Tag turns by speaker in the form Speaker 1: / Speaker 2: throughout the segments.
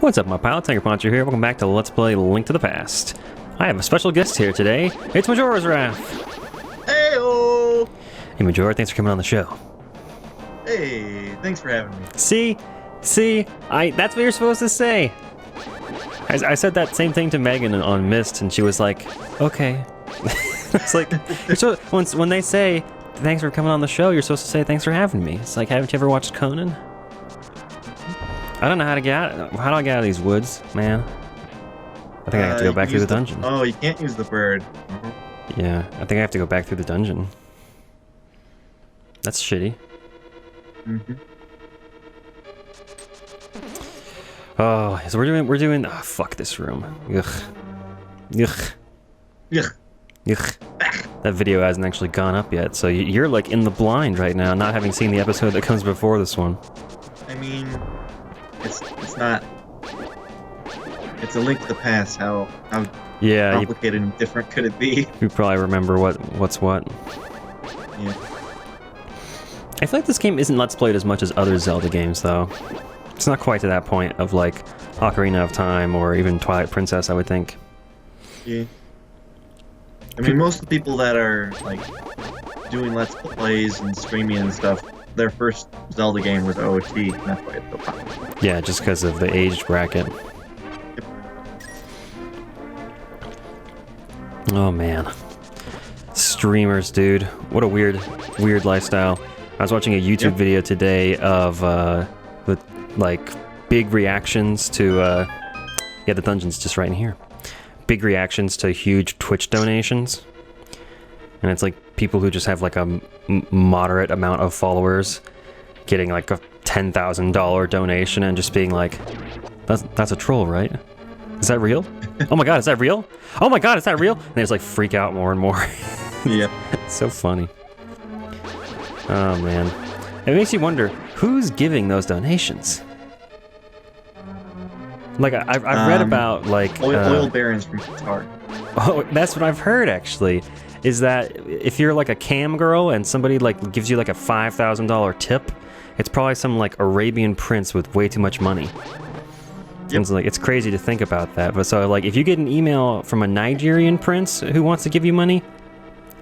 Speaker 1: What's up, my pilots? Angryponcho here. Welcome back to Let's Play Link to the Past. I have a special guest here today. It's Majora's Wrath.
Speaker 2: Hey-o!
Speaker 1: Hey, Majora, thanks for coming on the show.
Speaker 2: Hey, thanks for having me.
Speaker 1: See, that's what you're supposed to say. I said that same thing to Megan on Mist, and she was like, okay. It's like, when they say, thanks for coming on the show, you're supposed to say, thanks for having me. It's like, haven't you ever watched Conan? I don't know how to get out. How do I get out of these woods, man? I think I have to go back through the dungeon.
Speaker 2: Oh, you can't use the bird.
Speaker 1: Yeah, I think I have to go back through the dungeon. That's shitty. Oh, so we're doing. Oh, fuck this room. Ugh. That video hasn't actually gone up yet, so you're like in the blind right now, not having seen the episode that comes before this one.
Speaker 2: I mean, it's not. It's a Link to the Past. How complicated and different could it be?
Speaker 1: You probably remember what's what.
Speaker 2: Yeah.
Speaker 1: I feel like this game isn't Let's Played as much as other Zelda games, though. It's not quite to that point of like Ocarina of Time or even Twilight Princess, I would think.
Speaker 2: Yeah. I mean, most of the people that are like doing Let's Plays and streaming and stuff, their first Zelda game was OT, and that's why it's so popular.
Speaker 1: Yeah, just because of the age bracket.
Speaker 2: Yep.
Speaker 1: Oh man. Streamers, dude. What a weird lifestyle. I was watching a YouTube video today of with like big reactions to yeah, the dungeon's just right in here. Big reactions to huge Twitch donations. And it's like people who just have like a moderate amount of followers getting like a $10,000 donation and just being like, that's a troll, right? Is that real? Oh my god, is that real? Oh my god, is that real? And they just like freak out more and more.
Speaker 2: Yeah.
Speaker 1: It's so funny. Oh man. It makes you wonder, who's giving those donations? Like, I've read about, like...
Speaker 2: Oil barons from Qatar.
Speaker 1: Oh, that's what I've heard, actually. Is that if you're, like, a cam girl and somebody, like, gives you, like, a $5,000 tip, it's probably some, like, Arabian prince with way too much money.
Speaker 2: Yep.
Speaker 1: It's, like, it's crazy to think about that. But so, like, if you get an email from a Nigerian prince who wants to give you money,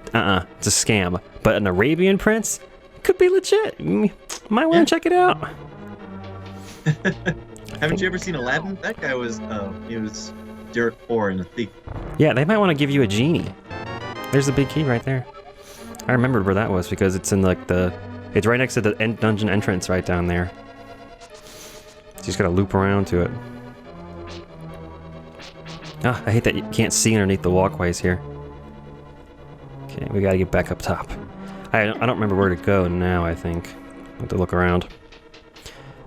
Speaker 1: it's a scam. But an Arabian prince could be legit. Might want to check it out.
Speaker 2: Haven't you ever seen Aladdin? That guy was, he was dirt poor and a thief.
Speaker 1: Yeah, they might want to give you a genie. There's the big key right there. I remembered where that was because it's in like it's right next to the dungeon entrance right down there. So you just gotta loop around to it. Ah, I hate that you can't see underneath the walkways here. Okay, we gotta get back up top. I don't remember where to go now, I think. I have to look around.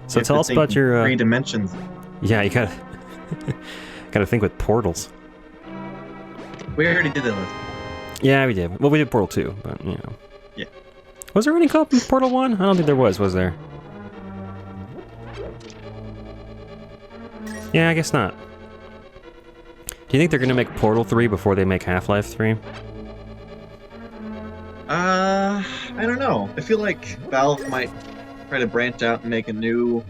Speaker 1: So tell us about your...
Speaker 2: 3 dimensions.
Speaker 1: Yeah, you gotta... gotta think with portals.
Speaker 2: We already did that.
Speaker 1: Yeah, we did. Well, we did Portal 2, but, you know.
Speaker 2: Yeah.
Speaker 1: Was there any co-op in Portal 1? I don't think there was there? Yeah, I guess not. Do you think they're gonna make Portal 3 before they make Half-Life 3?
Speaker 2: I don't know. I feel like Valve might try to branch out and make a new,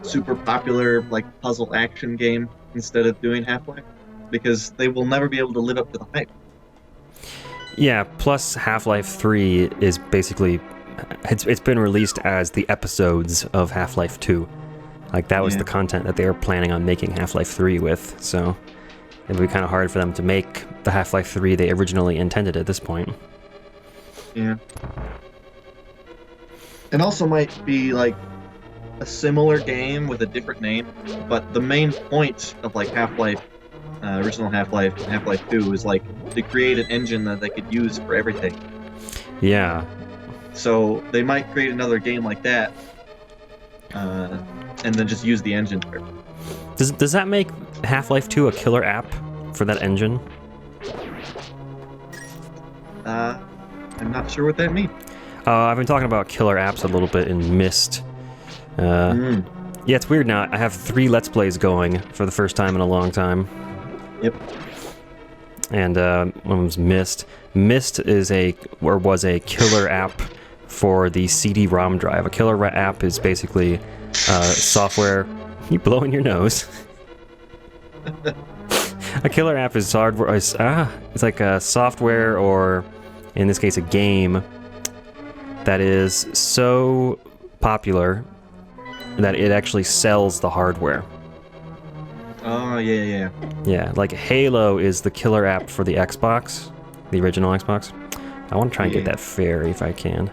Speaker 2: super popular, like, puzzle action game instead of doing Half-Life, because they will never be able to live up to the hype.
Speaker 1: Yeah, plus Half-Life 3 is basically... It's been released as the episodes of Half-Life 2. Like, that was the content that they were planning on making Half-Life 3 with, so... It would be kind of hard for them to make the Half-Life 3 they originally intended at this point.
Speaker 2: Yeah. It also might be, like, a similar game with a different name, but the main point of, like, Half-Life, original Half-Life and Half-Life 2 is, like, to create an engine that they could use for everything.
Speaker 1: Yeah.
Speaker 2: So, they might create another game like that, and then just use the engine for it.
Speaker 1: Does that make Half-Life 2 a killer app for that engine?
Speaker 2: I'm not sure what that means.
Speaker 1: I've been talking about killer apps a little bit in Mist. Yeah, it's weird now. I have 3 Let's Plays going for the first time in a long time.
Speaker 2: Yep.
Speaker 1: And one was Mist. Mist was a killer app for the CD-ROM drive. A killer app is basically software. You blowing your nose? A killer app is hardware. It's like a software, or in this case, a game that is so popular that it actually sells the hardware.
Speaker 2: Oh, yeah.
Speaker 1: Yeah, like Halo is the killer app for the Xbox, the original Xbox. I want to try and get that fairy if I can.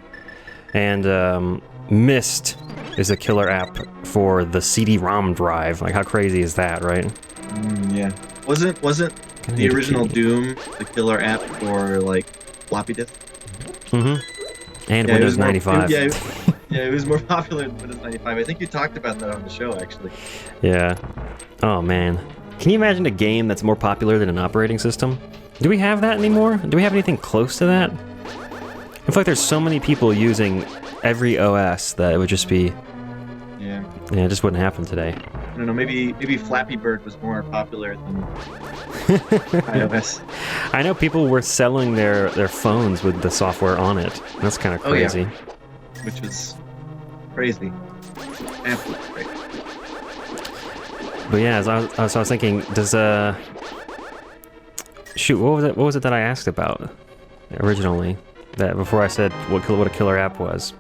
Speaker 1: And Myst is a killer app for the CD-ROM drive. Like, how crazy is that, right?
Speaker 2: Yeah. Wasn't the original Doom the killer app for, like, floppy disk?
Speaker 1: Mm-hmm. And Windows 95.
Speaker 2: It was more popular than Windows 95. I think you talked about that on the show, actually.
Speaker 1: Yeah. Oh, man. Can you imagine a game that's more popular than an operating system? Do we have that anymore? Do we have anything close to that? I feel like there's so many people using every OS that it would just be...
Speaker 2: Yeah,
Speaker 1: it just wouldn't happen today.
Speaker 2: I don't know, maybe Flappy Bird was more popular than iOS.
Speaker 1: I know people were selling their phones with the software on it. That's kind of crazy.
Speaker 2: Oh, yeah. Which was crazy. Absolutely crazy.
Speaker 1: But yeah, so I was thinking, does shoot, what was it that I asked about originally? That before I said what a killer app was.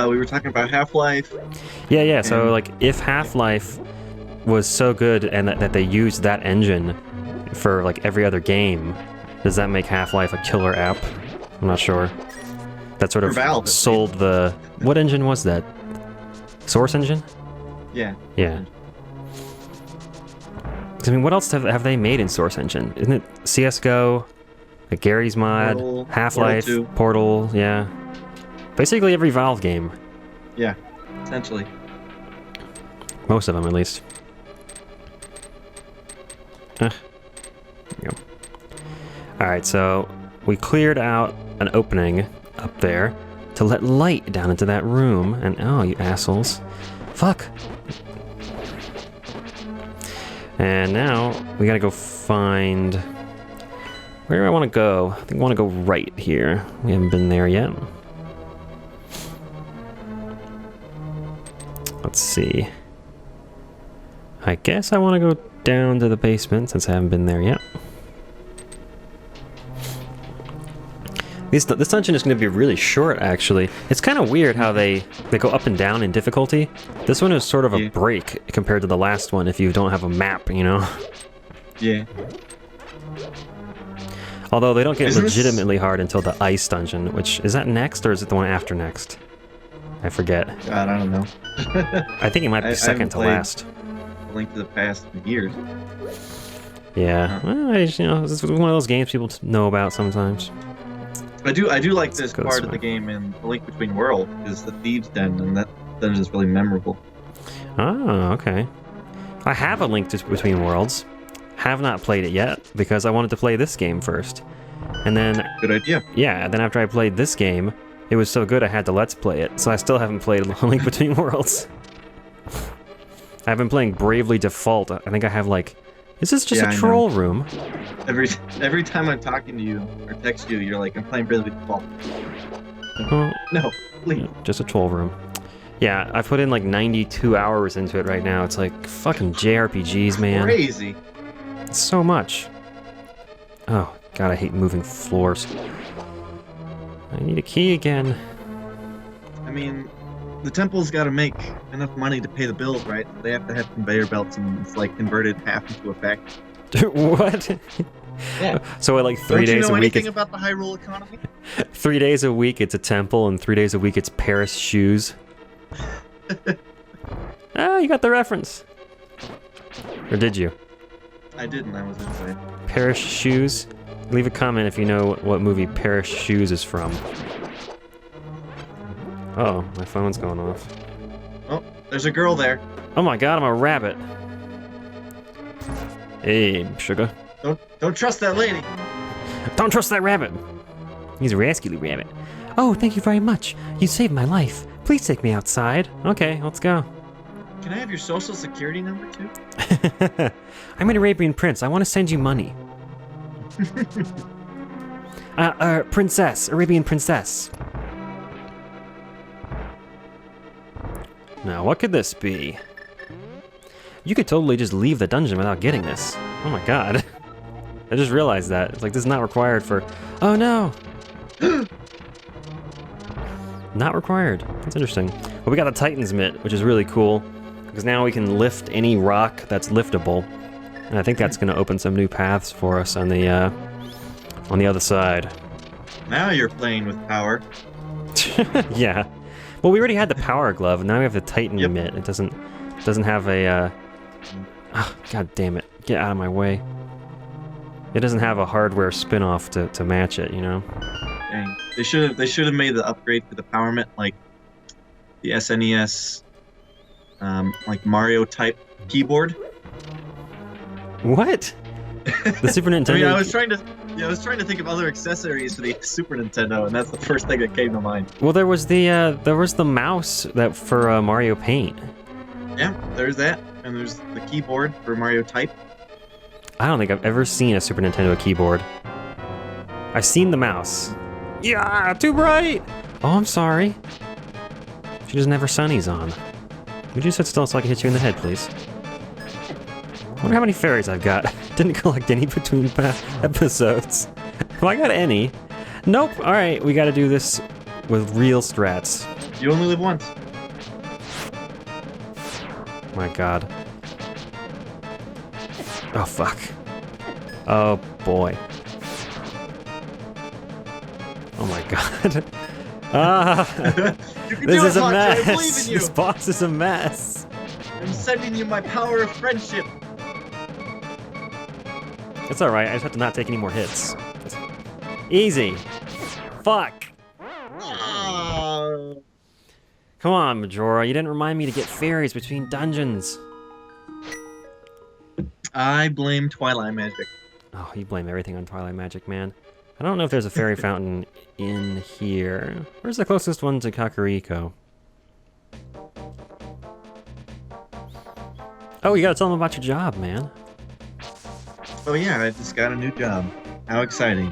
Speaker 2: We were talking about Half-Life.
Speaker 1: Yeah. So like, if Half-Life was so good and that they used that engine for like every other game, does that make Half-Life a killer app? I'm not sure. That sort of
Speaker 2: Valve,
Speaker 1: sold the... What engine was that? Source engine?
Speaker 2: Yeah.
Speaker 1: Yeah. I mean, what else have they made in Source Engine? Isn't it CSGO, like Gary's Mod,
Speaker 2: Portal,
Speaker 1: Half-Life, Portal, yeah. Basically every Valve game.
Speaker 2: Yeah, essentially.
Speaker 1: Most of them, at least. There we go. Alright, so we cleared out an opening up there to let light down into that room, and oh, you assholes. Fuck! And now, we gotta go find... Where do I want to go? I think I want to go right here. We haven't been there yet. Let's see. I guess I want to go down to the basement since I haven't been there yet. This dungeon is going to be really short, actually. It's kind of weird how they go up and down in difficulty. This one is sort of a break compared to the last one if you don't have a map, you know?
Speaker 2: Yeah.
Speaker 1: Although they don't get legitimately hard until the ice dungeon, which... Is that next, or is it the one after next? I forget.
Speaker 2: God, I don't know.
Speaker 1: I think it might be second to last.
Speaker 2: A Link to the Past for years.
Speaker 1: Yeah. Well, you know, it's one of those games people know about sometimes.
Speaker 2: I do like this part of the game in A Link Between Worlds, is the Thieves' Den, and that dungeon is really memorable.
Speaker 1: Oh, okay. I have A Link Between Worlds. Have not played it yet, because I wanted to play this game first. And then...
Speaker 2: Good idea.
Speaker 1: Yeah, then after I played this game, it was so good I had to Let's Play it, so I still haven't played A Link Between Worlds. I've been playing Bravely Default. I think I have like... Is this just a troll room?
Speaker 2: Every time I'm talking to you or text you, you're like, I'm playing Bravely Default. No, please.
Speaker 1: Yeah, just a troll room. Yeah, I put in like 92 hours into it right now. It's like fucking JRPGs, man.
Speaker 2: Crazy.
Speaker 1: It's so much. Oh, God, I hate moving floors. I need a key again.
Speaker 2: I mean, the temple's got to make enough money to pay the bills, right? They have to have conveyor belts, and it's like converted half into a factory.
Speaker 1: What?
Speaker 2: Yeah.
Speaker 1: So at like 3 days a week.
Speaker 2: Don't you know anything about the Hyrule economy?
Speaker 1: 3 days a week it's a temple, and 3 days a week it's Paris shoes. Ah, you got the reference. Or did you?
Speaker 2: I didn't. I was inside.
Speaker 1: Paris shoes. Leave a comment if you know what movie Paris shoes is from. Oh, my phone's going off.
Speaker 2: Oh, there's a girl there.
Speaker 1: Oh my God, I'm a rabbit. Hey, sugar.
Speaker 2: Don't trust that lady.
Speaker 1: Don't trust that rabbit. He's a rascally rabbit. Oh, thank you very much. You saved my life. Please take me outside. Okay, let's go.
Speaker 2: Can I have your social security number too?
Speaker 1: I'm an Arabian prince. I want to send you money. Princess. Arabian princess. Now, what could this be? You could totally just leave the dungeon without getting this. Oh my god. I just realized that. It's like, this is not required for... Oh no! Not required. That's interesting. Well, we got the Titan's Mitt, which is really cool, because now we can lift any rock that's liftable. And I think that's going to open some new paths for us on the other side.
Speaker 2: Now you're playing with power.
Speaker 1: Yeah. Well, we already had the power glove, and now we have the Titan Mitt. It doesn't have a... Oh, god damn it. Get out of my way. It doesn't have a hardware spin-off to match it, you know?
Speaker 2: Dang. They should have made the upgrade for the power mitt like the SNES like Mario type keyboard.
Speaker 1: What? The Super Nintendo.
Speaker 2: I mean, I was trying to think of other accessories for the Super Nintendo, and that's the first thing that came to mind.
Speaker 1: Well, there was the mouse that for Mario Paint.
Speaker 2: Yeah, there's that, and there's the keyboard for Mario Type.
Speaker 1: I don't think I've ever seen a Super Nintendo keyboard. I've seen the mouse. Yeah, too bright! Oh, I'm sorry. She doesn't have her sunnies on. Would you sit still so I can hit you in the head, please? I wonder how many fairies I've got. Didn't collect any between episodes. Have I got any? Nope. Alright, we gotta do this with real strats.
Speaker 2: You only live once.
Speaker 1: My god. Oh, fuck. Oh, boy. Oh my god. This is a mess.
Speaker 2: I believe in you.
Speaker 1: This box is a mess.
Speaker 2: I'm sending you my power of friendship.
Speaker 1: It's alright, I just have to not take any more hits. Easy. Fuck. Come on, Majora, you didn't remind me to get fairies between dungeons.
Speaker 2: I blame Twilight Magic.
Speaker 1: Oh, you blame everything on Twilight Magic, man. I don't know if there's a fairy fountain in here. Where's the closest one to Kakariko? Oh, you gotta tell them about your job, man.
Speaker 2: Oh yeah, I just got a new job. How exciting.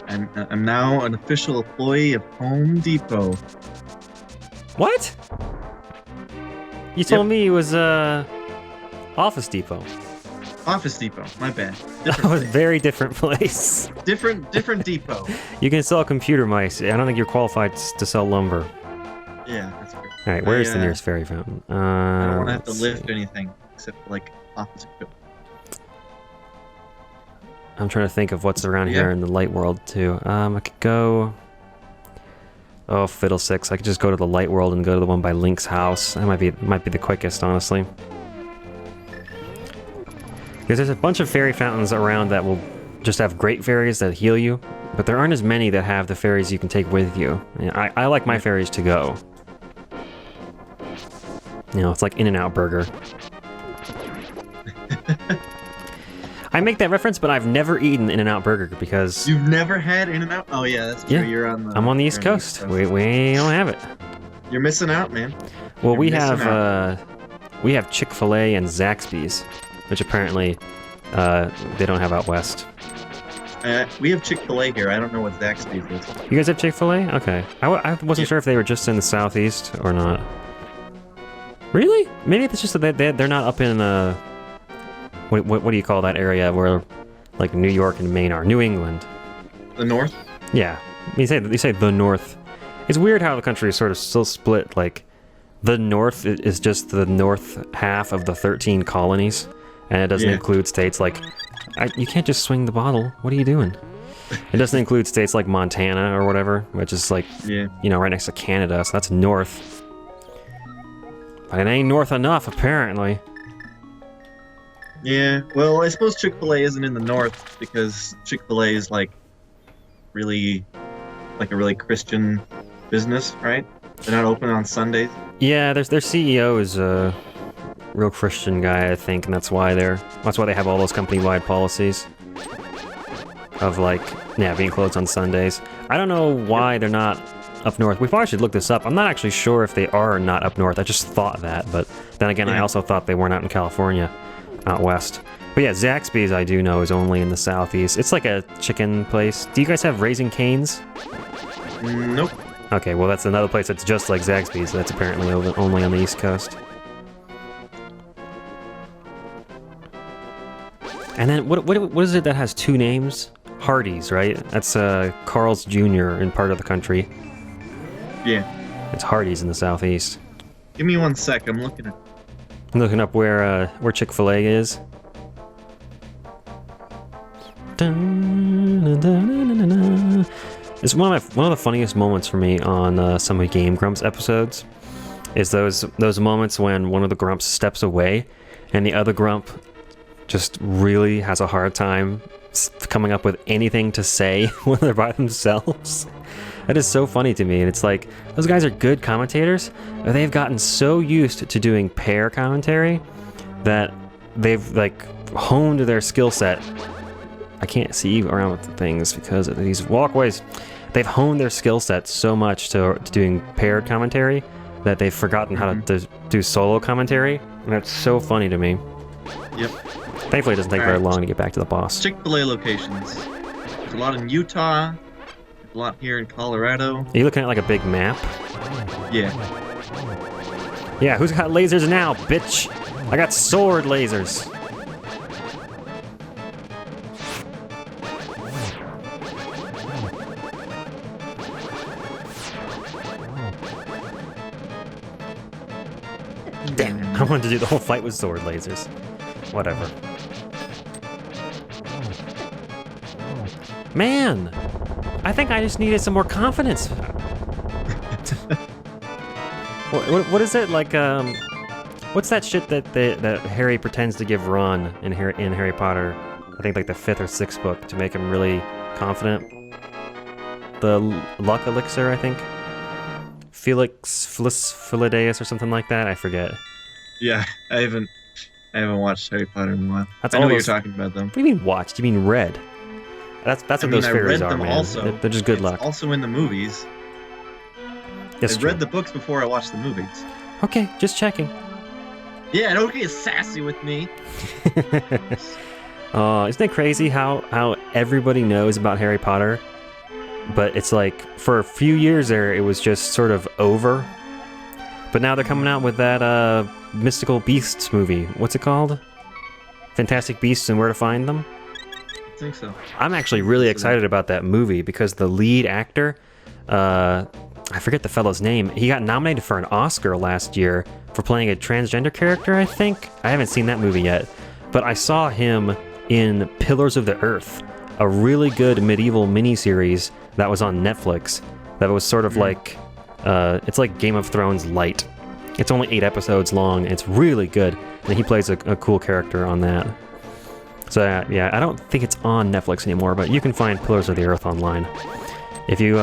Speaker 2: I'm now an official employee of Home Depot.
Speaker 1: What? You told me it was, Office Depot.
Speaker 2: Office Depot, my bad.
Speaker 1: Oh, it's a very different place.
Speaker 2: Different depot.
Speaker 1: You can sell computer mice. I don't think you're qualified to sell lumber.
Speaker 2: Yeah, that's great.
Speaker 1: Alright, where's the nearest fairy fountain?
Speaker 2: I don't want to have to lift anything except for, like, office equipment.
Speaker 1: I'm trying to think of what's around here in the light world, too. I could go... Oh, fiddlesticks. I could just go to the light world and go to the one by Link's house. That might be the quickest, honestly. Because there's a bunch of fairy fountains around that will just have great fairies that heal you, but there aren't as many that have the fairies you can take with you. I like my fairies to go. You know, it's like In-N-Out Burger. I make that reference, but I've never eaten In-N-Out Burger because...
Speaker 2: You've never had In-N-Out? Oh yeah, that's true.
Speaker 1: Yeah.
Speaker 2: You're on the...
Speaker 1: I'm on the East Coast. We don't have it.
Speaker 2: You're missing out, man.
Speaker 1: Well, we have Chick-fil-A and Zaxby's, which apparently they don't have out west.
Speaker 2: We have Chick-fil-A here. I don't know what Zaxby's is.
Speaker 1: You guys have Chick-fil-A? Okay. I wasn't sure if they were just in the southeast or not. Really? Maybe it's just that they're not up in what do you call that area where like New York and Maine are? New England.
Speaker 2: The North?
Speaker 1: Yeah. You say the North. It's weird how the country is sort of still split. Like the North is just the north half of the 13 colonies, and it doesn't include states like. You can't just swing the bottle. What are you doing? It doesn't include states like Montana or whatever, which is like you know, right next to Canada, so that's north. But it ain't north enough, apparently.
Speaker 2: Yeah, well, I suppose Chick-fil-A isn't in the north because Chick-fil-A is like a really Christian business, right? They're not open on Sundays. Yeah,
Speaker 1: their CEO is a real Christian guy, I think, and that's why they have all those company-wide policies of like, being closed on Sundays. I don't know why they're not up north. We probably should look this up. I'm not actually sure if they are or not up north. I just thought that, but then again, I also thought they weren't out in California. Out west. But yeah, Zaxby's I do know is only in the southeast. It's like a chicken place. Do you guys have Raising Cane's?
Speaker 2: Nope.
Speaker 1: Okay, well that's another place that's just like Zaxby's. That's apparently only on the East Coast. And then what is it that has two names? Hardee's, right? That's Carl's Jr. in part of the country.
Speaker 2: Yeah.
Speaker 1: It's Hardee's in the southeast.
Speaker 2: Give me 1 sec. I'm looking
Speaker 1: up where Chick-fil-A is. It's one of the funniest moments for me on some of Game Grumps episodes. Is those moments when one of the Grumps steps away, and the other Grump just really has a hard time coming up with anything to say when they're by themselves. That is so funny to me, and it's like, those guys are good commentators, but they've gotten so used to doing pair commentary that they've, like, honed their skill set. I can't see around with the things because of these walkways. They've honed their skill set so much to doing paired commentary that they've forgotten how to do solo commentary, and that's so funny to me.
Speaker 2: Yep.
Speaker 1: Thankfully, it doesn't take very long to get back to the boss.
Speaker 2: Chick-fil-A locations. There's a lot in Utah, a lot here in Colorado.
Speaker 1: Are you looking at like a big map?
Speaker 2: Yeah.
Speaker 1: Yeah, who's got lasers now, bitch? I got sword lasers. Damn, I wanted to do the whole fight with sword lasers. Whatever. Man, I think I just needed some more confidence. What is it like? What's that shit that Harry pretends to give Ron in Harry Potter? I think like the 5th or 6th book to make him really confident. The luck elixir, I think. Philadeus or something like that. I forget.
Speaker 2: Yeah, I haven't watched Harry Potter in a while.
Speaker 1: That's
Speaker 2: I know
Speaker 1: all
Speaker 2: what
Speaker 1: those...
Speaker 2: you're talking about, though.
Speaker 1: What do you mean watched? You mean read? That's what those fairies are, man.
Speaker 2: Also,
Speaker 1: they're just good luck.
Speaker 2: Also in the movies. I read the books before I watched the movies.
Speaker 1: Okay, just checking.
Speaker 2: Yeah, don't get sassy with me.
Speaker 1: Isn't it crazy how everybody knows about Harry Potter, but it's like for a few years there it was just sort of over. But now they're coming out with that Mystical Beasts movie. What's it called? Fantastic Beasts and Where to Find Them?
Speaker 2: I think so.
Speaker 1: I'm actually really excited about that movie because the lead actor, I forget the fellow's name, he got nominated for an Oscar last year for playing a transgender character, I think. I haven't seen that movie yet, but I saw him in Pillars of the Earth, a really good medieval miniseries that was on Netflix that was sort of like, it's like Game of Thrones light. It's only 8 episodes long, and it's really good, and he plays a cool character on that. So yeah, I don't think it's on Netflix anymore, but you can find Pillars of the Earth online. If you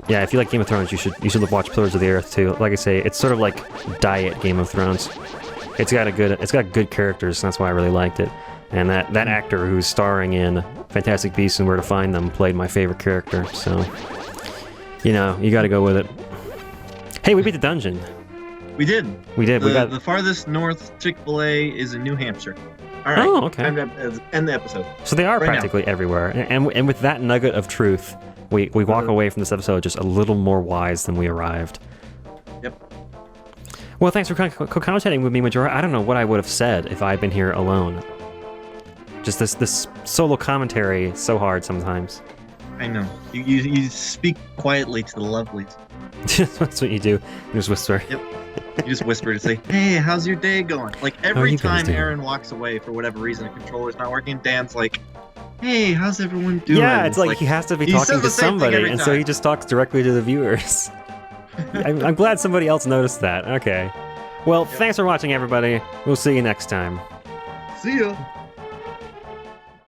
Speaker 1: if you like Game of Thrones, you should watch Pillars of the Earth too. Like I say, it's sort of like diet Game of Thrones. It's got good characters, and that's why I really liked it. And that actor who's starring in Fantastic Beasts and Where to Find Them played my favorite character. So, you got to go with it. Hey, we beat the dungeon. We did.
Speaker 2: The farthest north Chick-fil-A is in New Hampshire. All right.
Speaker 1: Oh, okay.
Speaker 2: Time to end the episode.
Speaker 1: So they are practically everywhere. And with that nugget of truth, we walk away from this episode just a little more wise than we arrived.
Speaker 2: Yep.
Speaker 1: Well, thanks for co-commentating with me, Majora. I don't know what I would have said if I had been here alone. Just this solo commentary is so hard sometimes.
Speaker 2: I know. You speak quietly to the lovelies.
Speaker 1: That's what you do. You just whisper.
Speaker 2: Yep. You just whisper to say, "Hey, how's your day going?" Like every time Aaron walks away for whatever reason, the controller's not working, Dan's like, "Hey, how's everyone doing?"
Speaker 1: Yeah, it's like he has to be talking to somebody, and so he just talks directly to the viewers. I'm glad somebody else noticed that. Okay. Well, thanks for watching, everybody. We'll see you next time.
Speaker 2: See ya.